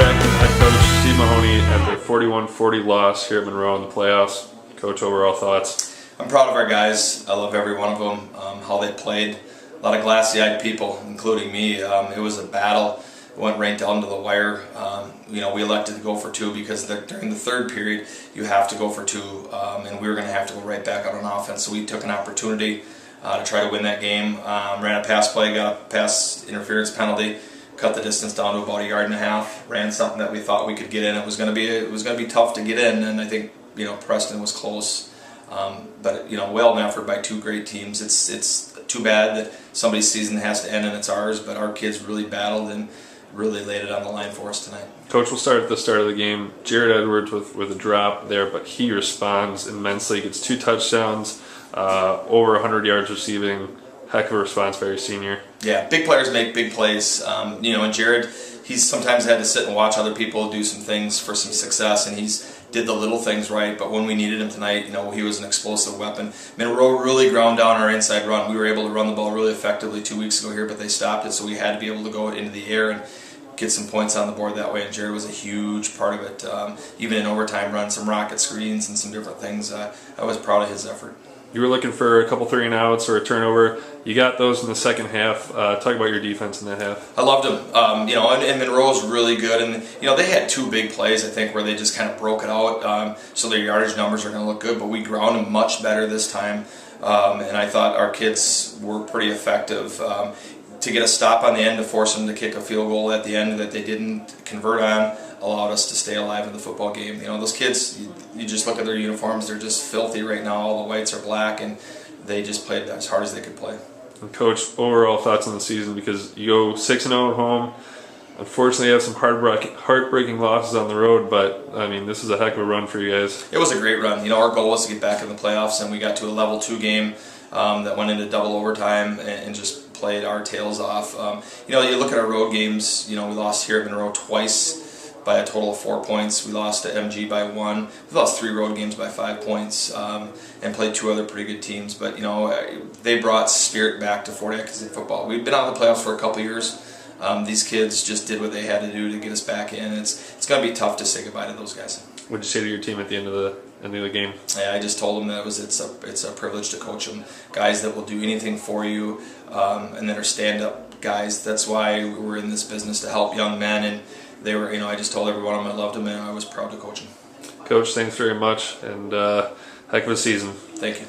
Atkinson head coach Steve Mahoney after a 41-40 loss here at Monroe in the playoffs. Coach, overall thoughts? I'm proud of our guys. I love every one of them, how they played. A lot of glassy-eyed people, including me. It was a battle. It went right down to the wire. We elected to go for two because during the third period, you have to go for two, and we were going to have to go right back out on offense. So we took an opportunity to try to win that game. Ran a pass play, got a pass interference penalty, cut the distance down to about 1.5 yards. Ran something that we thought we could get in. It was going to be tough to get in, and I think Preston was close. But well, an effort by two great teams. It's too bad that somebody's season has to end and it's ours, but our kids really battled and really laid it on the line for us tonight. Coach, we'll start at the start of the game. Jared Edwards with a drop there, but he responds immensely. Gets 2 touchdowns, over 100 yards receiving. Heck of a response by your senior. Yeah, big players make big plays. And Jared, he's sometimes had to sit and watch other people do some things for some success, and he's did the little things right, but when we needed him tonight, he was an explosive weapon. Monroe really ground down our inside run. We were able to run the ball really effectively 2 weeks ago here, but they stopped it, so we had to be able to go into the air and get some points on the board that way, and Jared was a huge part of it. Even in overtime, run some rocket screens and some different things. I was proud of his effort. You were looking for a couple 3-and-outs or a turnover. You got those in the second half. Talk about your defense in that half. I loved them. And Monroe's really good. And, they had 2 big plays, I think, where they just kind of broke it out. So their yardage numbers are going to look good, but we ground them much better this time. And I thought our kids were pretty effective. To get a stop on the end to force them to kick a field goal at the end that they didn't convert on allowed us to stay alive in the football game. Those kids, you just look at their uniforms, they're just filthy right now. All the whites are black, and they just played as hard as they could play. And Coach, overall thoughts on the season, because you go 6-0 at home. Unfortunately, you have some heartbreaking losses on the road, but this is a heck of a run for you guys. It was a great run. Our goal was to get back in the playoffs, and we got to a level 2 game that went into double overtime and just played our tails off. You look at our road games. We lost here at Monroe twice by a total of 4 points. We lost to MG by 1. We lost 3 road games by 5 points, and played 2 other pretty good teams. But they brought spirit back to Fort Atkinson football. We've been out of the playoffs for a couple years. These kids just did what they had to do to get us back in. It's going to be tough to say goodbye to those guys. What did you say to your team at the end of the game? Yeah, I just told them that it's a privilege to coach them. Guys that will do anything for you, and that are stand-up guys. That's why we're in this business, to help young men. And they were, I just told every one of them I loved them, and I was proud to coach them. Coach, thanks very much, and heck of a season. Thank you.